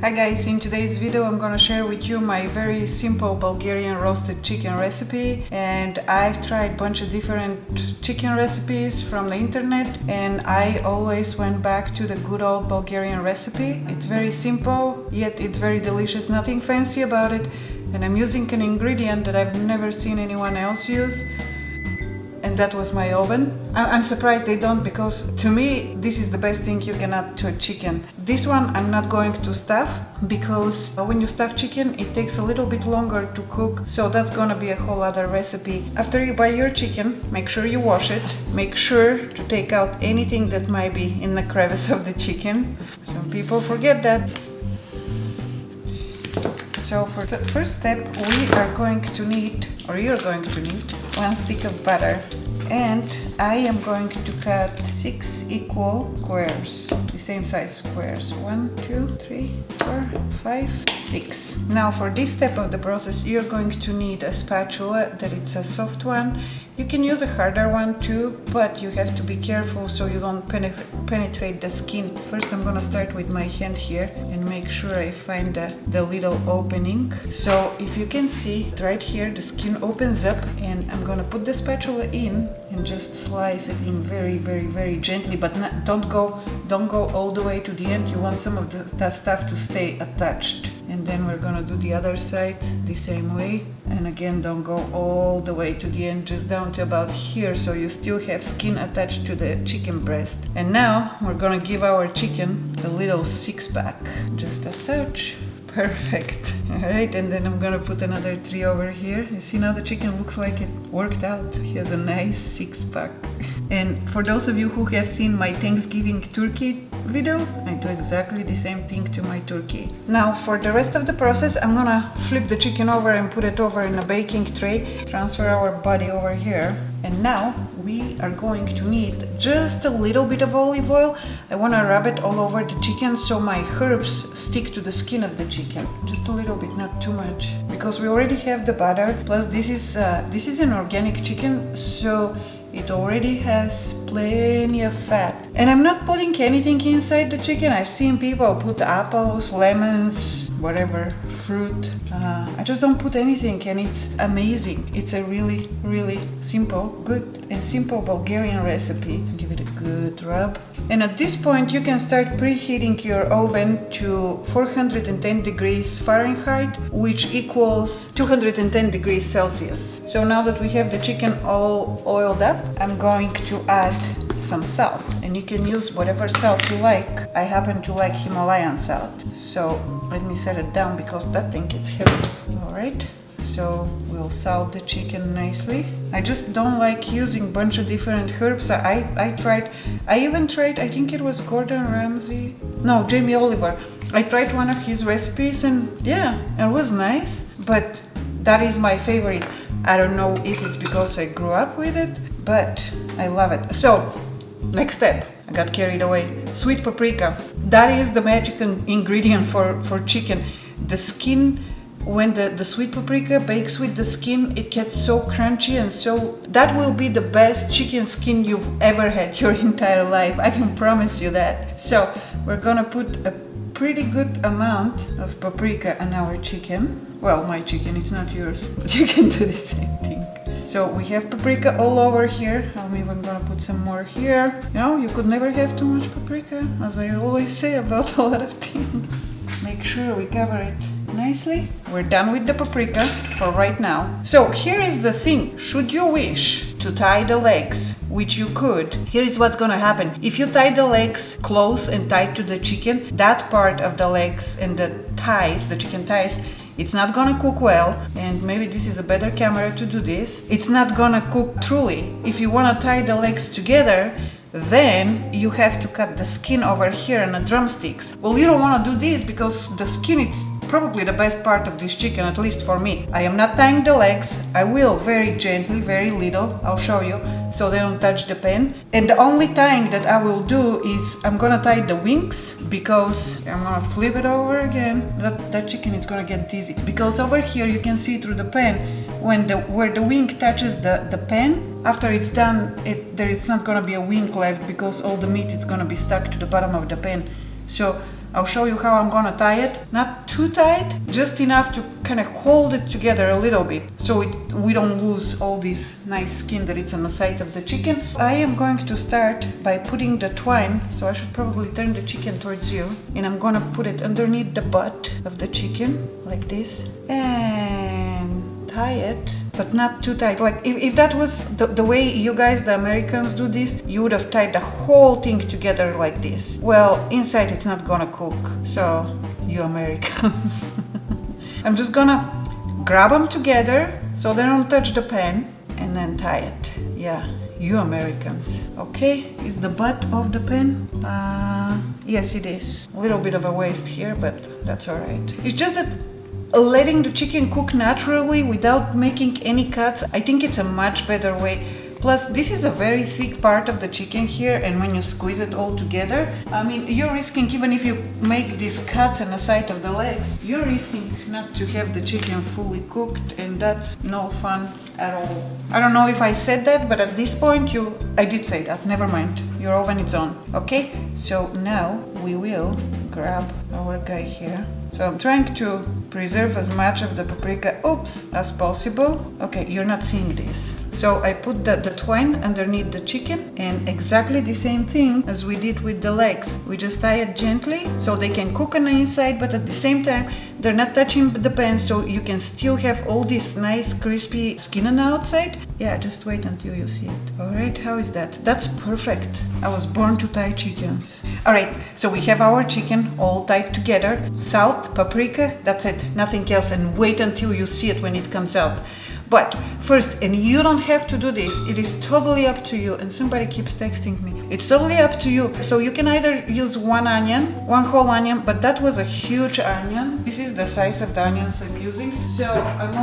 Hi guys, in today's video I'm gonna share with you my very simple Bulgarian roasted chicken recipe, and I've tried a bunch of different chicken recipes from the internet and I always went back to the good old Bulgarian recipe. It's very simple, yet it's very delicious, nothing fancy about it, and I'm using an ingredient that I've never seen anyone else use. And that was my oven. I'm surprised they don't, because to me this is the best thing you can add to a chicken. This one I'm not going to stuff, because when you stuff chicken it takes a little bit longer to cook, so that's gonna be a whole other recipe. After you buy your chicken, make sure you wash it. Make sure to take out anything that might be in the crevice of the chicken. Some people forget that. So for the first step we are going to need, or you're going to need, 1 stick of butter, and I am going to cut 6 equal squares, the same size squares. 1, 2, 3, 4, 5, 6. Now for this step of the process you're going to need a spatula that it's a soft one. You can use a harder one too, but you have to be careful so you don't penetrate the skin. First I'm gonna start with my hand here and make sure I find the little opening. So if you can see right here, the skin opens up, and I'm gonna put the spatula in and just slice it in very gently, but don't go all the way to the end. You want some of that stuff to stay attached. And then we're gonna do the other side the same way, and again don't go all the way to the end, just down to about here, so you still have skin attached to the chicken breast. And now we're gonna give our chicken a little 6-pack, just as such. Perfect. Alright, and then I'm gonna put another 3 over here. You see, now the chicken looks like it worked out. He has a nice 6-pack. And for those of you who have seen my Thanksgiving turkey video, I do exactly the same thing to my turkey. Now for the rest of the process, I'm gonna flip the chicken over and put it over in a baking tray, transfer our body over here, and now we are going to need just a little bit of olive oil. I want to rub it all over the chicken so my herbs stick to the skin of the chicken. Just a little bit, not too much, because we already have the butter, plus this is an organic chicken, so it already has plenty of fat. And I'm not putting anything inside the chicken. I've seen people put apples, lemons, whatever, fruit. I just don't put anything, and it's amazing. It's a really simple, good and simple Bulgarian recipe. Give it a good rub. And at this point you can start preheating your oven to 410 degrees Fahrenheit, which equals 210 degrees Celsius. So now that we have the chicken all oiled up, I'm going to add some salt, and you can use whatever salt you like. I happen to like Himalayan salt, so let me set it down because that thing gets heavy. Alright, so we'll salt the chicken nicely. I just don't like using a bunch of different herbs. I even tried, I think it was Gordon Ramsay, no, Jamie Oliver. I tried one of his recipes and yeah, it was nice, but that is my favorite. I don't know if it's because I grew up with it, but I love it. So next step, I got carried away. Sweet paprika. That is the magic ingredient for chicken. The skin, when the sweet paprika bakes with the skin, it gets so crunchy, and so that will be the best chicken skin you've ever had your entire life. I can promise you that. So we're gonna put a pretty good amount of paprika on our chicken. Well, my chicken, it's not yours, but you can do the same thing. So we have paprika all over here. I'm even gonna put some more here. You know, you could never have too much paprika, as I always say about a lot of things. Make sure we cover it nicely. We're done with the paprika for right now. So here is the thing. Should you wish to tie the legs, which you could, here is what's gonna happen. If you tie the legs close and tight to the chicken, that part of the legs and the thighs, the chicken thighs, it's not gonna cook well, and maybe this is a better camera to do this. It's not gonna cook truly. If you wanna tie the legs together, then you have to cut the skin over here on the drumsticks. Well, you don't wanna do this because the skin is probably the best part of this chicken, at least for me. I am not tying the legs. I will very gently, very little, I'll show you, so they don't touch the pan. And the only tying that I will do is I'm gonna tie the wings, because I'm gonna flip it over again. That chicken is gonna get dizzy, because over here you can see through the pan when where the wing touches the pan. After it's done, there is not gonna be a wing left, because all the meat is gonna be stuck to the bottom of the pan. So I'll show you how I'm gonna tie it. Not too tight, just enough to kind of hold it together a little bit so we don't lose all this nice skin that it's on the side of the chicken. I am going to start by putting the twine, so I should probably turn the chicken towards you, and I'm gonna put it underneath the butt of the chicken like this and tie it, but not too tight. Like if that was the way you guys, the Americans, do this, you would have tied the whole thing together like this. Well, inside it's not gonna cook, so you Americans. I'm just gonna grab them together so they don't touch the pan and then tie it. Yeah, you Americans. Okay, is the butt of the pan? Yes, it is. A little bit of a waste here, but that's all right. It's just that letting the chicken cook naturally without making any cuts, I think it's a much better way. Plus, this is a very thick part of the chicken here, and when you squeeze it all together, I mean, you're risking, even if you make these cuts on the side of the legs, you're risking not to have the chicken fully cooked, and that's no fun at all. I don't know if I said that, but at this point, I did say that. Never mind. Your oven is on. Okay, so now we will grab our guy here. So I'm trying to preserve as much of the paprika, as possible. Okay, you're not seeing this. So I put the twine underneath the chicken, and exactly the same thing as we did with the legs. We just tie it gently so they can cook on the inside, but at the same time, they're not touching the pan, so you can still have all this nice crispy skin on the outside. Yeah, just wait until you see it. All right, how is that? That's perfect. I was born to tie chickens. All right, so we have our chicken all tied together. Salt, paprika, that's it, nothing else. And wait until you see it when it comes out. But first, and you don't have to do this, it is totally up to you. And somebody keeps texting me. It's totally up to you. So you can either use one whole onion, but that was a huge onion. This is the size of the onions I'm using. So I'm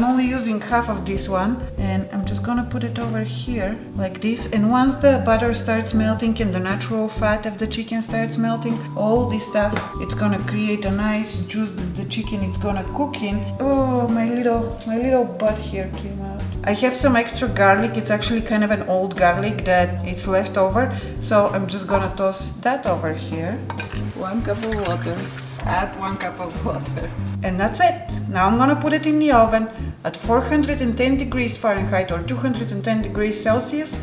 only using half of this one, and I'm just gonna put it over here like this. And once the butter starts melting and the natural fat of the chicken starts melting, all this stuff, it's gonna create a nice juice that the chicken is gonna cook in. Oh, my little butt here came out. I have some extra garlic. It's actually kind of an old garlic that it's left over, so I'm just gonna toss that over here. 1 cup of water. Add 1 cup of water, and that's it. Now I'm gonna put it in the oven at 410 degrees Fahrenheit or 210 degrees Celsius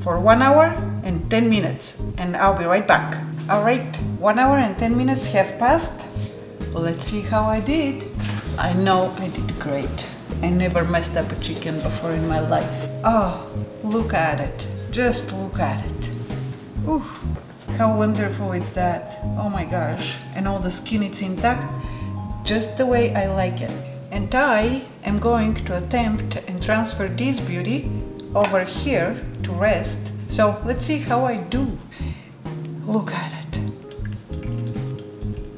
for 1 hour and 10 minutes, and I'll be right back. All right, 1 hour and 10 minutes have passed. Let's see how I did. I know I did great. I never messed up a chicken before in my life. Oh, look at it. Just look at it. Ooh, how wonderful is that? Oh my gosh. And all the skin is intact, just the way I like it. And I am going to attempt and transfer this beauty over here to rest. So let's see how I do. Look at it.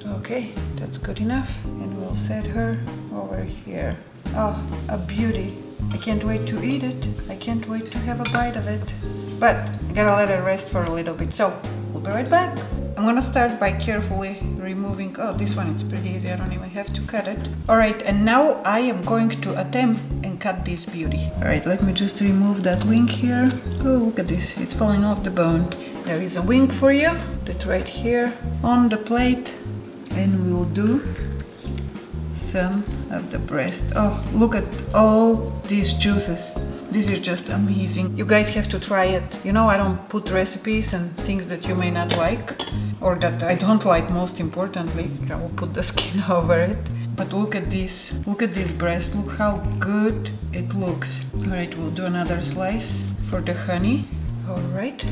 Okay, that's good enough. And we'll set her over here. Oh, a beauty. I can't wait to eat it. I can't wait to have a bite of it. But I gotta let it rest for a little bit, so we'll be right back. I'm gonna start by carefully removing, oh, this one is pretty easy, I don't even have to cut it. Alright, and now I am going to attempt and cut this beauty. Alright, let me just remove that wing here. Oh, look at this, it's falling off the bone. There is a wing for you, that's right here on the plate, and we will do some of the breast. Oh, look at all these juices. This is just amazing. You guys have to try it. You know, I don't put recipes and things that you may not like, or that I don't like, most importantly. I will put the skin over it. But look at this. Look at this breast. Look how good it looks. Alright, we'll do another slice for the honey. Alright,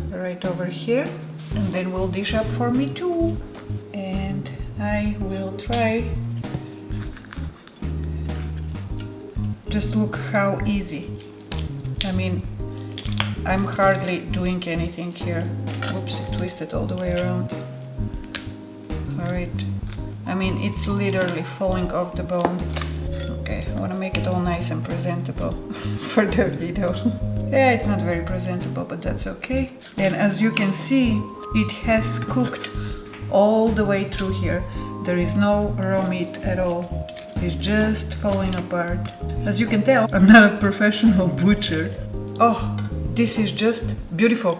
right over here. And then we'll dish up for me too. And I will try. Just look how easy. I mean, I'm hardly doing anything here. Oops, it twisted all the way around. Alright. I mean, it's literally falling off the bone. Okay, I want to make it all nice and presentable for the video. Yeah, it's not very presentable, but that's okay. And as you can see, it has cooked all the way through here. There is no raw meat at all. It's just falling apart. As you can tell, I'm not a professional butcher. Oh, this is just beautiful.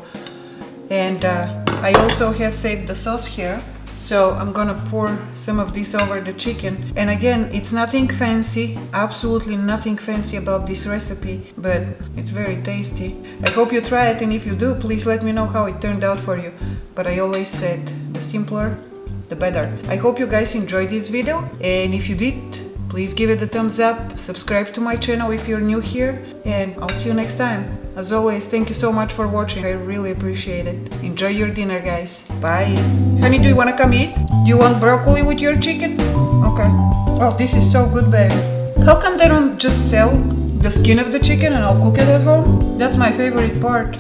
And I also have saved the sauce here. So I'm gonna pour some of this over the chicken. And again, it's nothing fancy, absolutely nothing fancy about this recipe, but it's very tasty. I hope you try it, and if you do, please let me know how it turned out for you. But I always said, the simpler, the better. I hope you guys enjoyed this video, and if you did, please give it a thumbs up, subscribe to my channel if you're new here, and I'll see you next time. As always, thank you so much for watching, I really appreciate it. Enjoy your dinner, guys. Bye. Honey, do you want to come eat? Do you want broccoli with your chicken? Okay. Oh, this is so good, baby. How come they don't just sell the skin of the chicken and I'll cook it at home? That's my favorite part.